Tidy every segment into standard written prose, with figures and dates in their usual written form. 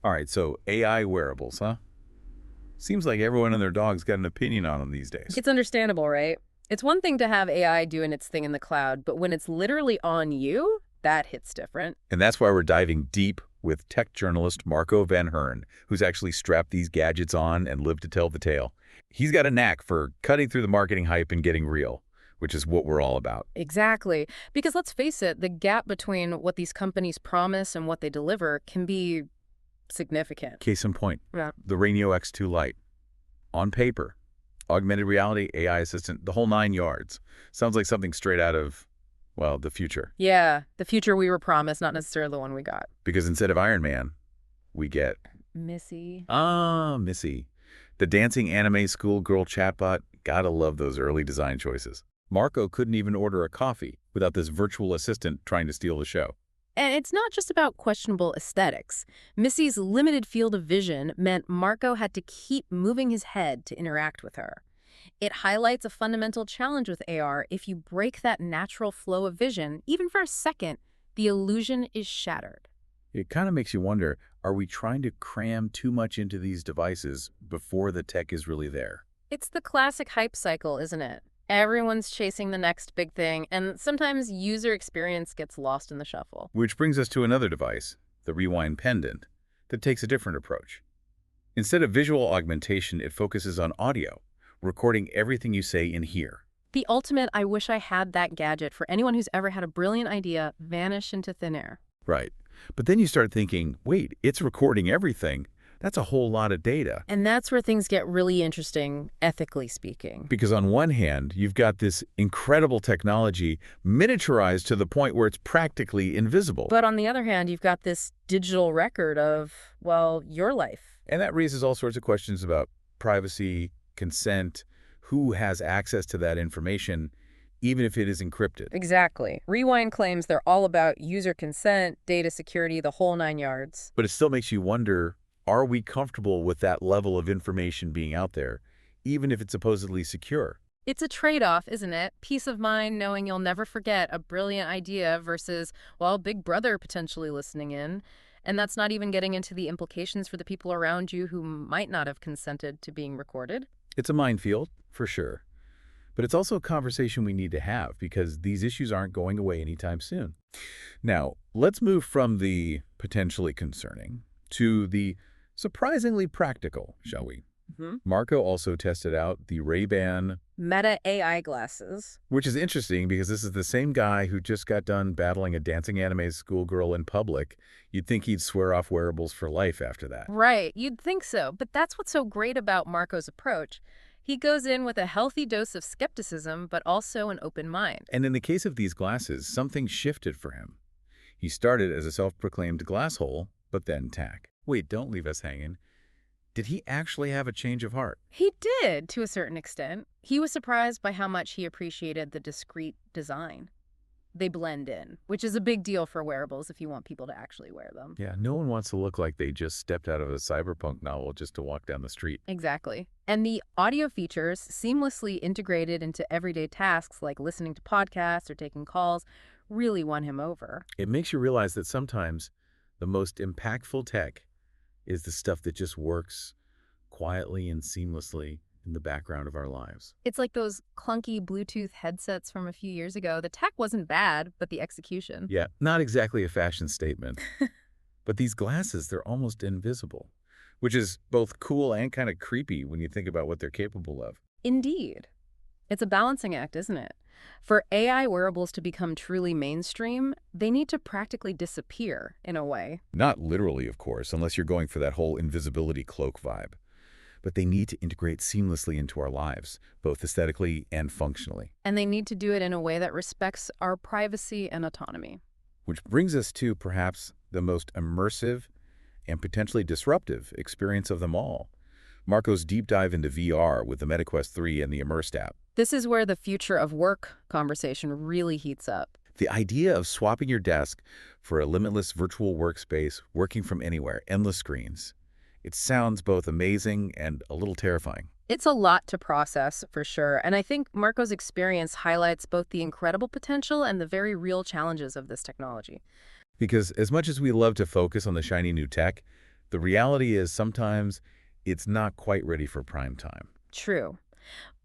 All right, so AI wearables, huh? Seems like everyone and their dog's got an opinion on them these days. It's understandable, right? It's one thing to have AI doing its thing in the cloud, but when it's literally on you, that hits different. And that's why we're diving deep with tech journalist Marco Van Hern, who's actually strapped these gadgets on and lived to tell the tale. He's got a knack for cutting through the marketing hype and getting real, which is what we're all about. Exactly. Because let's face it, the gap between what these companies promise and what they deliver can be significant. Case in point, Yeah. the Rainio X2 Lite. On paper, augmented reality, AI assistant, the whole 9 yards. Sounds like something straight out of, well, the future. Yeah, the future we were promised, not necessarily the one we got. Because instead of Iron Man, we get Missy. Missy. The dancing anime schoolgirl chatbot. Gotta love those early design choices. Marco couldn't even order a coffee without this virtual assistant trying to steal the show. And it's not just about questionable aesthetics. Missy's limited field of vision meant Marco had to keep moving his head to interact with her. It highlights a fundamental challenge with AR. If you break that natural flow of vision, even for a second, the illusion is shattered. It kind of makes you wonder, are we trying to cram too much into these devices before the tech is really there? It's the classic hype cycle, isn't it? Everyone's chasing the next big thing, and sometimes user experience gets lost in the shuffle. Which brings us to another device, the Rewind Pendant, that takes a different approach. Instead of visual augmentation, it focuses on audio, recording everything you say in here. The ultimate I wish I had that gadget for anyone who's ever had a brilliant idea vanish into thin air. Right. But then you start thinking, wait, it's recording everything. That's a whole lot of data. And that's where things get really interesting, ethically speaking. Because on one hand, you've got this incredible technology miniaturized to the point where it's practically invisible. But on the other hand, you've got this digital record of, well, your life. And that raises all sorts of questions about privacy, consent, who has access to that information, even if it is encrypted. Exactly. Rewind claims they're all about user consent, data security, the whole 9 yards. But it still makes you wonder, are we comfortable with that level of information being out there, even if it's supposedly secure? It's a trade-off, isn't it? Peace of mind knowing you'll never forget a brilliant idea versus, well, Big Brother potentially listening in. And that's not even getting into the implications for the people around you who might not have consented to being recorded. It's a minefield, for sure. But it's also a conversation we need to have because these issues aren't going away anytime soon. Now, let's move from the potentially concerning to the surprisingly practical, shall we? Marco also tested out the Ray-Ban, Meta AI glasses. which is interesting because this is the same guy who just got done battling a dancing anime schoolgirl in public. You'd think he'd swear off wearables for life after that. Right, you'd think so. But that's what's so great about Marco's approach. He goes in with a healthy dose of skepticism, but also an open mind. And in the case of these glasses, something shifted for him. He started as a self-proclaimed glasshole, but then tack. Wait, don't leave us hanging. Did he actually have a change of heart? He did, to a certain extent. He was surprised by how much he appreciated the discreet design. They blend in, which is a big deal for wearables if you want people to actually wear them. Yeah, no one wants to look like they just stepped out of a cyberpunk novel just to walk down the street. Exactly. And the audio features, seamlessly integrated into everyday tasks like listening to podcasts or taking calls, really won him over. It makes you realize that sometimes the most impactful tech is the stuff that just works quietly and seamlessly in the background of our lives. It's like those clunky Bluetooth headsets from a few years ago. The tech wasn't bad, but the execution. Yeah, not exactly a fashion statement. But these glasses, they're almost invisible, which is both cool and kind of creepy when you think about what they're capable of. Indeed. It's a balancing act, isn't it? For AI wearables to become truly mainstream, they need to practically disappear, in a way. Not literally, of course, unless you're going for that whole invisibility cloak vibe. But they need to integrate seamlessly into our lives, both aesthetically and functionally. And they need to do it in a way that respects our privacy and autonomy. Which brings us to perhaps the most immersive and potentially disruptive experience of them all. Marco's deep dive into VR with the MetaQuest 3 and the Immersed app. This is where the future of work conversation really heats up. The idea of swapping your desk for a limitless virtual workspace, working from anywhere, endless screens. It sounds both amazing and a little terrifying. It's a lot to process, for sure, and I think Marco's experience highlights both the incredible potential and the very real challenges of this technology. Because as much as we love to focus on the shiny new tech, The reality is sometimes it's not quite ready for prime time. True.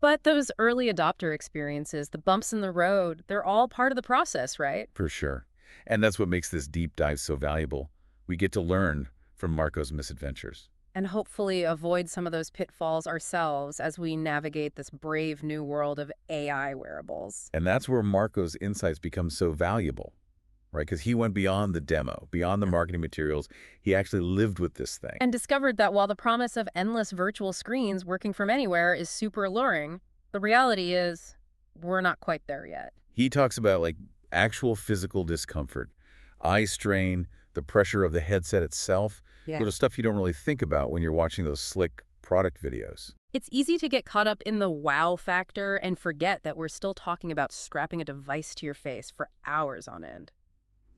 But those early adopter experiences, the bumps in the road, they're all part of the process, right? For sure. And that's what makes this deep dive so valuable. We get to learn from Marco's misadventures. And hopefully avoid some of those pitfalls ourselves as we navigate this brave new world of AI wearables. And that's where Marco's insights become so valuable, right? Because he went beyond the demo, beyond the marketing materials. He actually lived with this thing. And discovered that while the promise of endless virtual screens working from anywhere is super alluring, the reality is we're not quite there yet. He talks about like actual physical discomfort, eye strain, the pressure of the headset itself, Yeah. little stuff you don't really think about when you're watching those slick product videos. It's easy to get caught up in the wow factor and forget that we're still talking about strapping a device to your face for hours on end.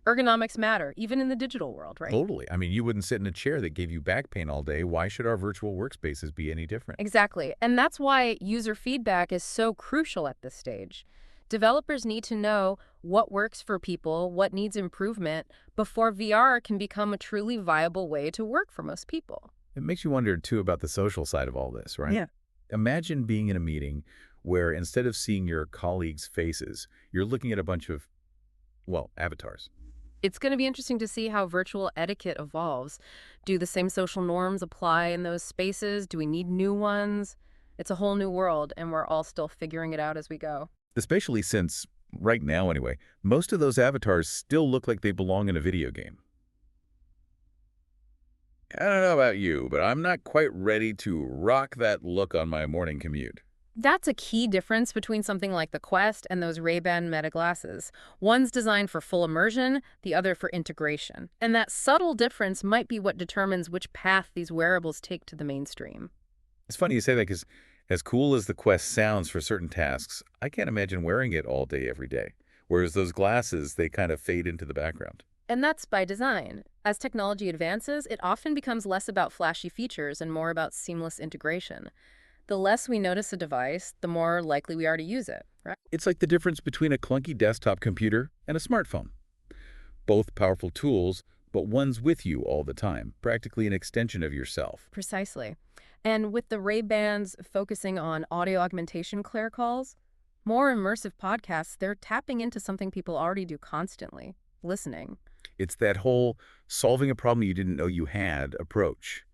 Ergonomics matter, even in the digital world, right? Totally. I mean, you wouldn't sit in a chair that gave you back pain all day. Why should our virtual workspaces be any different? Exactly. And that's why user feedback is so crucial at this stage. Developers need to know what works for people, what needs improvement, before VR can become a truly viable way to work for most people. It makes you wonder, too, about the social side of all this, right? Yeah. Imagine being in a meeting where instead of seeing your colleagues' faces, you're looking at a bunch of, well, avatars. It's going to be interesting to see how virtual etiquette evolves. Do the same social norms apply in those spaces? Do we need new ones? It's a whole new world, and we're all still figuring it out as we go. Especially since, right now anyway, most of those avatars still look like they belong in a video game. I don't know about you, but I'm not quite ready to rock that look on my morning commute. That's a key difference between something like the Quest and those Ray-Ban Meta glasses. One's designed for full immersion, the other for integration. And that subtle difference might be what determines which path these wearables take to the mainstream. It's funny you say that because as cool as the Quest sounds for certain tasks, I can't imagine wearing it all day every day. Whereas those glasses, they kind of fade into the background. And that's by design. As technology advances, it often becomes less about flashy features and more about seamless integration. The less we notice a device, the more likely we are to use it, right? It's like the difference between a clunky desktop computer and a smartphone. Both powerful tools, but one's with you all the time, practically an extension of yourself. Precisely. And with the Ray-Bans focusing on audio augmentation Claire calls, more immersive podcasts, they're tapping into something people already do constantly, listening. It's that whole solving a problem you didn't know you had approach.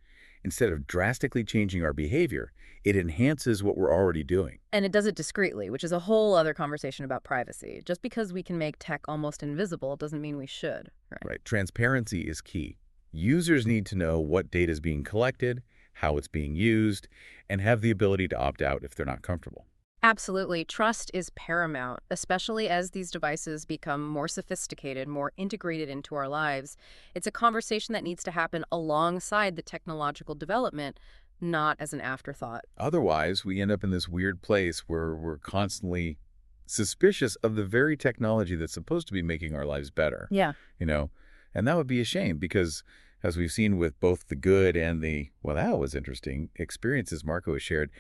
Instead of drastically changing our behavior, it enhances what we're already doing. And it does it discreetly, which is a whole other conversation about privacy. Just because we can make tech almost invisible doesn't mean we should, right? Right. Transparency is key. Users need to know what data is being collected, how it's being used, and have the ability to opt out if they're not comfortable. Absolutely. Trust is paramount, especially as these devices become more sophisticated, more integrated into our lives. It's a conversation that needs to happen alongside the technological development, not as an afterthought. Otherwise, we end up in this weird place where we're constantly suspicious of the very technology that's supposed to be making our lives better. Yeah. You know, and that would be a shame because as we've seen with both the good and the, well, that was interesting, experiences Marco has shared,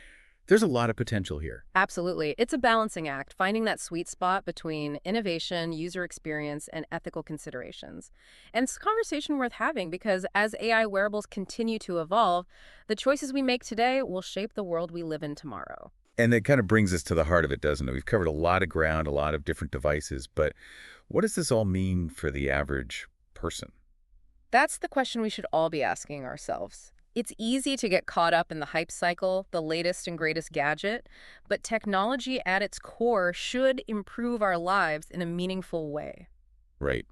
there's a lot of potential here. Absolutely. It's a balancing act, finding that sweet spot between innovation, user experience, and ethical considerations. And it's a conversation worth having because as AI wearables continue to evolve, the choices we make today will shape the world we live in tomorrow. And it kind of brings us to the heart of it, doesn't it? We've covered a lot of ground, a lot of different devices, but what does this all mean for the average person? That's the question we should all be asking ourselves. It's easy to get caught up in the hype cycle, the latest and greatest gadget, but technology at its core should improve our lives in a meaningful way. Right.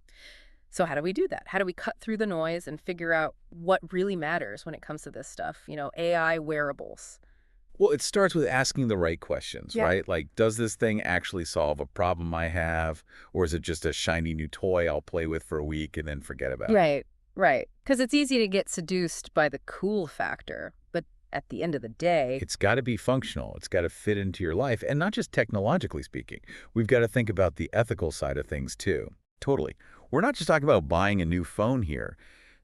So how do we do that? How do we cut through the noise and figure out what really matters when it comes to this stuff? AI wearables. Well, it starts with asking the right questions, Yeah. right? Like, does this thing actually solve a problem I have? Or is it just a shiny new toy I'll play with for a week and then forget about? Right, right. Because it's easy to get seduced by the cool factor, but at the end of the day, It's got to be functional. It's got to fit into your life, and not just technologically speaking. We've got to think about the ethical side of things, too. Totally. We're not just talking about buying a new phone here.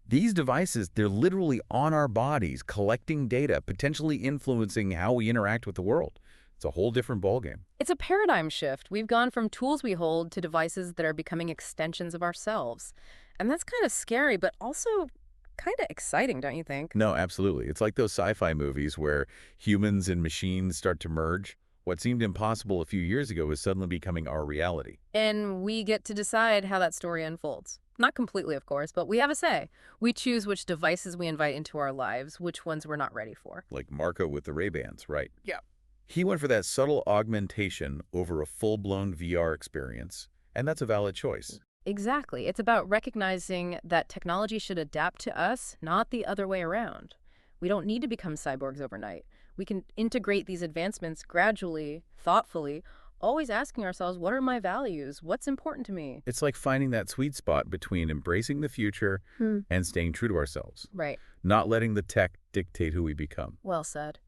These devices, they're literally on our bodies, collecting data, potentially influencing how we interact with the world. It's a whole different ballgame. it's a paradigm shift. We've gone from tools we hold to devices that are becoming extensions of ourselves. And that's kind of scary, but also Kind of exciting, don't you think? No, absolutely. It's like those sci-fi movies where humans and machines start to merge. What seemed impossible a few years ago is suddenly becoming our reality. And we get to decide how that story unfolds. Not completely, of course, but we have a say. We choose which devices we invite into our lives, which ones we're not ready for. Like Marco with the Ray-Bans, right? Yeah. He went for that subtle augmentation over a full-blown VR experience, and that's a valid choice. Exactly. It's about recognizing that technology should adapt to us, not the other way around. We don't need to become cyborgs overnight. We can integrate these advancements gradually, thoughtfully, always asking ourselves, what are my values? What's important to me? It's like finding that sweet spot between embracing the future and staying true to ourselves, Right. not letting the tech dictate who we become. Well said.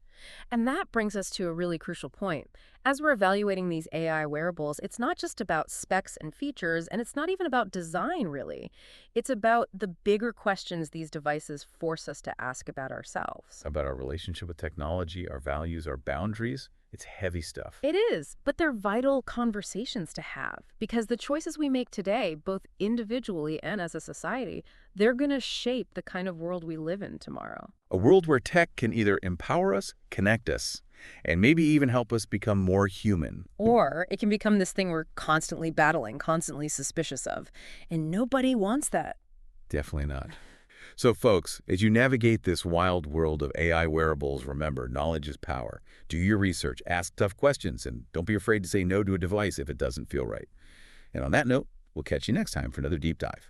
And that brings us to a really crucial point. As we're evaluating these AI wearables, it's not just about specs and features, and it's not even about design, really. It's about the bigger questions these devices force us to ask about ourselves. About our relationship with technology, our values, our boundaries. It's heavy stuff. It is, but they're vital conversations to have because the choices we make today, both individually and as a society, they're going to shape the kind of world we live in tomorrow. A world where tech can either empower us, connect us, and maybe even help us become more human. Or it can become this thing we're constantly battling, constantly suspicious of. And nobody wants that. Definitely not. So folks, as you navigate this wild world of AI wearables, remember, knowledge is power. Do your research, ask tough questions, and don't be afraid to say no to a device if it doesn't feel right. And on that note, we'll catch you next time for another deep dive.